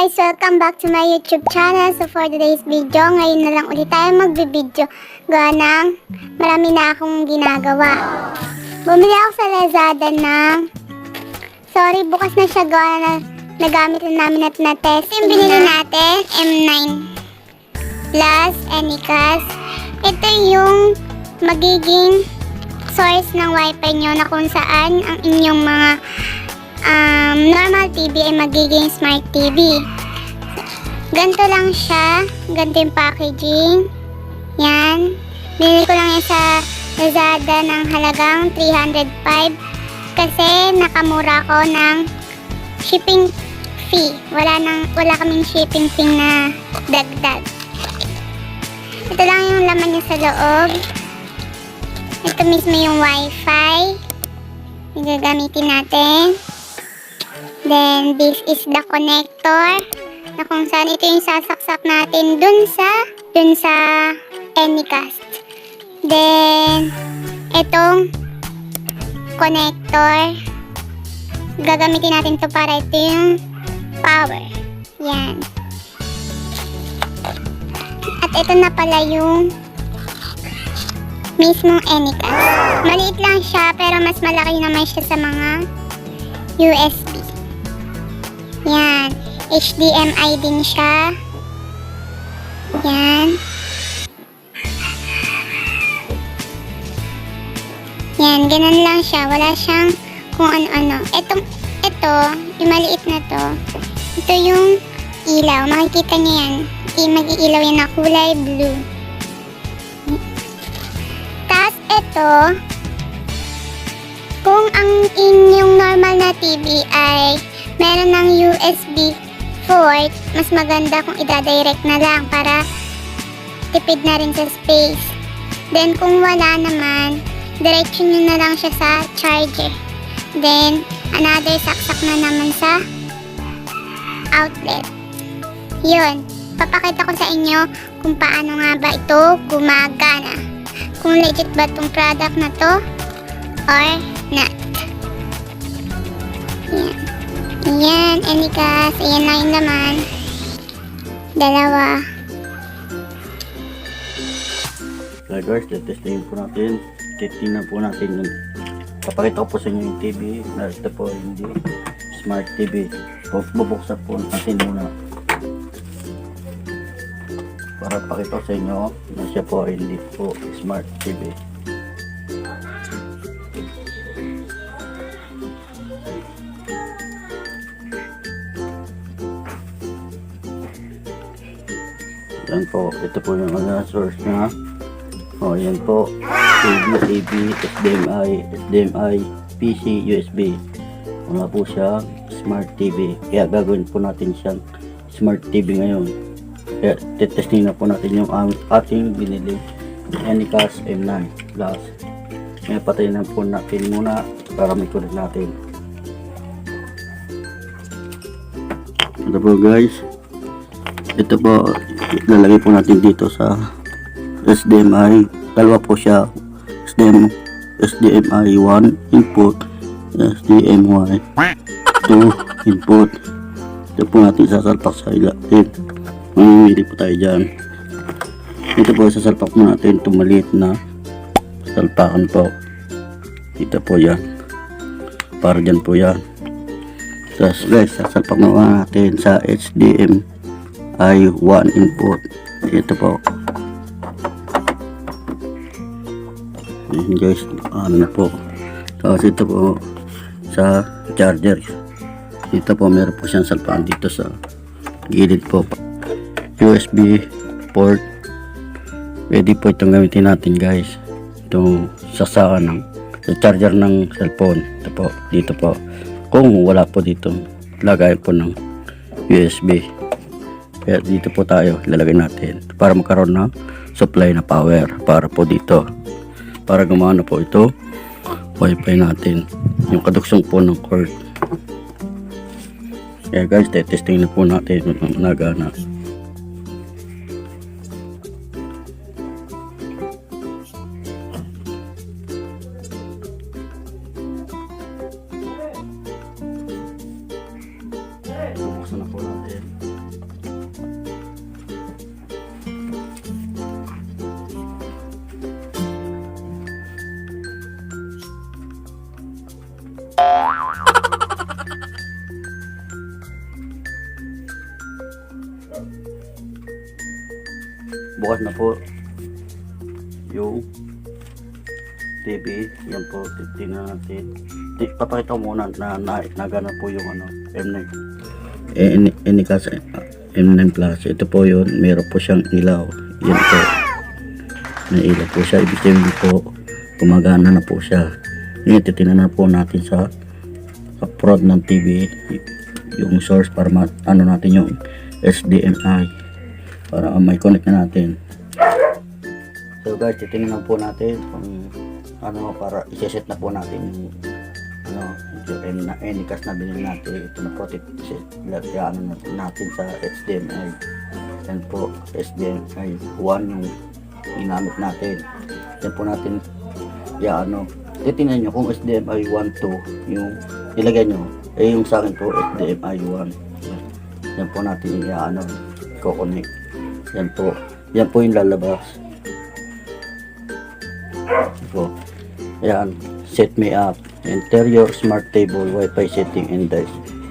guys! Welcome back to my YouTube channel. So for today's video, ngayon na lang ulit tayo magbibideo. Gawa ng marami na akong ginagawa. Bumili ako sa Lazada ng... Sorry, bukas na siya gawa na nagamit na namin at na-test. Yung binili natin, M9 Plus Anycast. Ito yung magiging source ng wifi nyo na kung saan ang inyong mga normal TV ay magiging Smart TV. Ganito lang siya. Ganito yung packaging. Yan. Binili ko lang yan sa Lazada ng halagang 305 kasi nakamura ko ng shipping fee. Wala kaming shipping fee na dagdag. Ito lang yung laman niya sa loob. Ito mismo yung wifi. Yung gagamitin natin. Then, this is the connector na kung saan ito yung sasaksak natin dun sa Anycast. Then, itong connector, gagamitin natin to para ito yung power. Yan. At ito na pala yung mismong Anycast. Maliit lang siya pero mas malaki naman siya sa mga USB. Yan. HDMI din siya. Yan. Yan. Ganun lang siya. Wala siyang kung ano-ano. Ito, yung maliit na to. Ito yung ilaw. Makikita niyo yan. Mag-iilaw yan na kulay blue. Tapos ito, kung ang inyong normal na TV ay meron ng USB port, mas maganda kung ida-direct na lang para tipid na rin sa space. Then kung wala naman, diretso nyo na lang siya sa charger. Then another saksak na naman sa outlet. Yun, papakita ko sa inyo kung paano nga ba ito gumagana. Kung legit ba itong product na to or not. Yan. Ayan, Anycast. Ayan na yung laman. Dalawa. Okay guys, testingin po natin. Titingnan po natin yung papakita ko po sa inyo yung TV na ito po hindi Smart TV. Bubuksan po natin muna para pakita ko sa inyo na siya po hindi po Smart TV. Yan po, ito po yung source niya. O, yan po. AB, HDMI, PC, USB. Wala po siya Smart TV. Kaya gagawin po natin siyang Smart TV ngayon. Kaya testing na po natin yung ating binili Anycast M9 Plus. Kaya patayin na po natin muna para may connect natin. Ito po guys. Ito po, lalagay po natin dito sa HDMI. Dalawa po siya. HDMI 1 input, HDMI 2 input. Ito po natin sasalpak sa ilalim. Mamimili po tayo dyan. Ito po sasalpak mo natin itong maliit na salpakan po. Ito po yan. Para dyan po yan. Tapos guys, sasalpak naman natin sa HDMI 1 input. Ito po. Ayan guys, ano po. Tapos ito po sa charger. Ito po meron po siyang salpakan dito sa gilid po. USB port. Pwede po itong gamitin natin guys. Itong sasakan ng charger ng cellphone. Ito po, dito po. Kung wala po dito, lagay po ng USB. Kaya dito po tayo ilalagay natin para magkaroon ng supply na power para po dito. Para gumana po ito wifi natin. Yung kaduksong po ng cord. Kaya guys, testing na po natin kung nagana. Buksan na po natin. bukas na po yung TV. Yan po, titingnan natin. Papakita ko muna na nagana po yung M9. Anycast M9 Plus. Ito po yun, meron po siyang ilaw. Yan po, may ilaw po siya. Ibig sabihin po, gumagana na po siya. Ngayon, titingnan na po natin sa front ng TV yung source para natin yung HDMI para may connect na natin. So guys, titingnan po natin kung para i-set na po natin yung anycast na binili natin. Ito na protect natin sa HDMI. Yan po, HDMI 1 yung ginamit natin. Yan po natin titingnan nyo kung HDMI 1 2 yung ilagay nyo. Yung sa akin po HDMI 1. Yan po natin i-connect. Yan po yung lalabas. Po. Yan, set me up. Interior Smart Table Wi-Fi setting and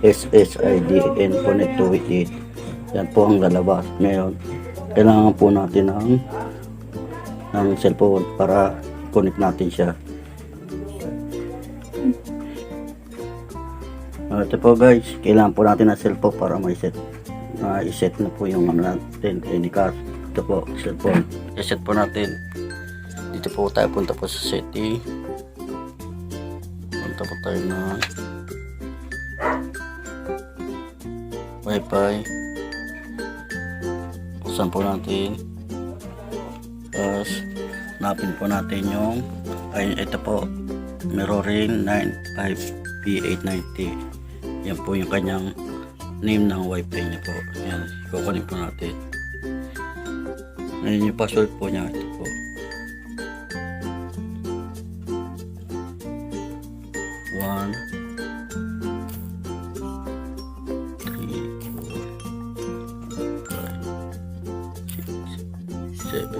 SSID and connect to with it. Yan po ang lalabas. Ngayon, kailangan po natin ng cellphone para connect natin siya. Ito po guys, kailangan po natin ng cellphone para i-set na po yung natin. Anycast. Ito po, cellphone. I-set po natin. Dito po tayo, punta po sa setting. Punta po tayo na Wi-Fi. Buksan po natin. Tapos hanapin po natin yung ito po, mirroring 95P890. Yan po yung kanyang name ng Wi-Fi niya po. Yan, kukunin po natin. Ngayon yung password po niya, ito po. One, 3, 4, 5, 6, 7,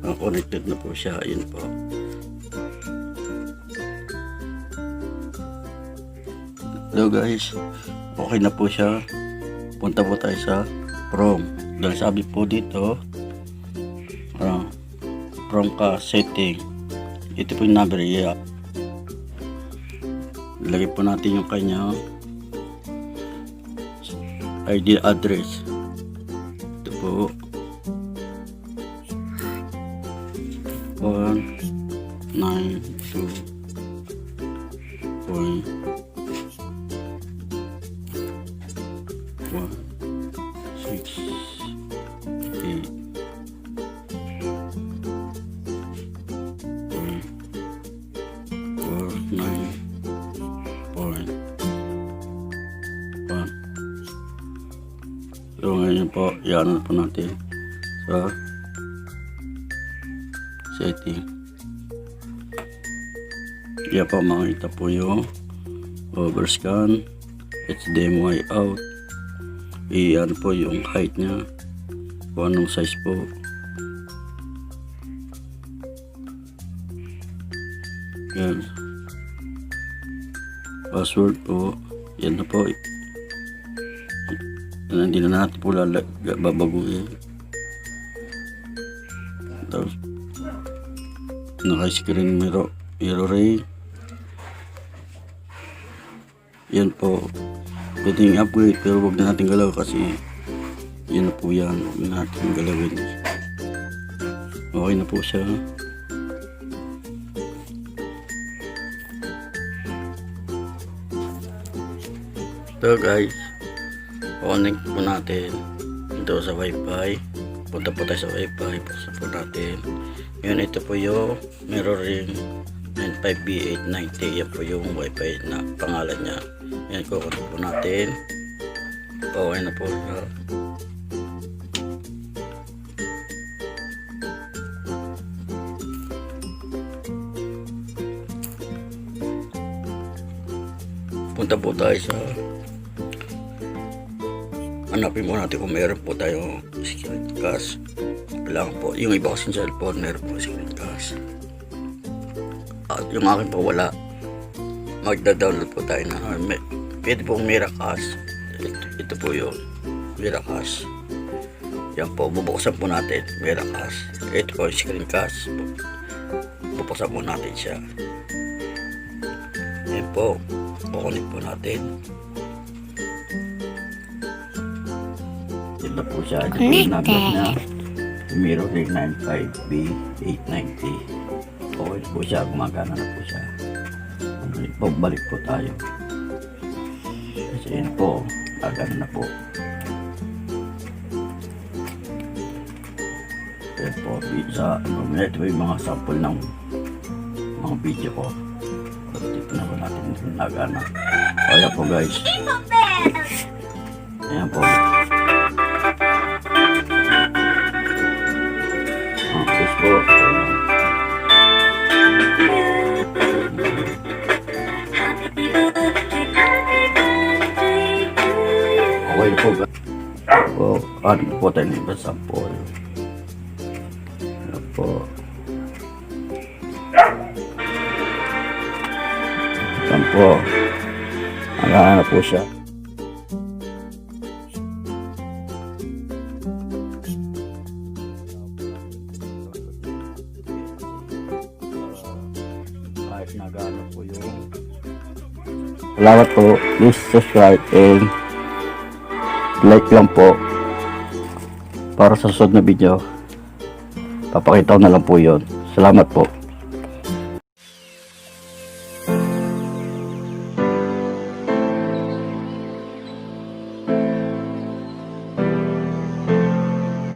8. Connected na po siya. Ayun po. Hello guys, okay na po siya. Punta po tayo sa Chrome. Dahil sabi po dito Chrome ka setting. Ito po yung number. Ilagay po natin yung kanya ID address. Ito po 192.168.49.1. So ngayon po, yan po natin sa setting. Yan po, makita po yung overscan, HDMI out, yan po yung height nya, kung anong size po. Yan, password po, yan na po. Yan, hindi na natin po babaguhin. Tapos naka-screen mirroring. Yan po, pwedeng upgrade pero wag na natin galaw kasi yun na po yan, huwag na natin galawin. Okay na po siya. So guys, connect po natin ito sa Wi-Fi. Punta po tayo sa Wi-Fi, buksan po natin. Ngayon, ito po yung mirroring 95B890. Yan po yung Wi-Fi na pangalan niya. Yan, kukunin po natin. Okay na po siya. Punta po tayo sa hanapin mo natin kung meron po tayong screencast. Kailangan po, yung iba kasing cellphone meron po screencast at yung akin po wala. Magda-download po tayo na pwede pong Miracast. Ito po yung Miracast. Yan po, bubuksan po natin. May lakas. Ito po yung screen cast. Bubuksan po natin siya. Yan po, kukunin po natin. Ito po siya. Ito po yung number niya. Miro 395B890. Okay po siya, gumagana na po siya. Balik po tayo. Kasi yun po, gagana na po. Ito po, ito po yung mga sample ng mga video ko. Dito na po natin nagana. Kaya po guys. Ayan po. Tapos po. Okay po guys. Po, ano po tayo ng sample. Ano po. Ayan po. Hanggang na po siya. Kahit nagano po yung salamat po. Please subscribe and like lang po para sa susunod na video. Papakita ko na lang po yun. Salamat po.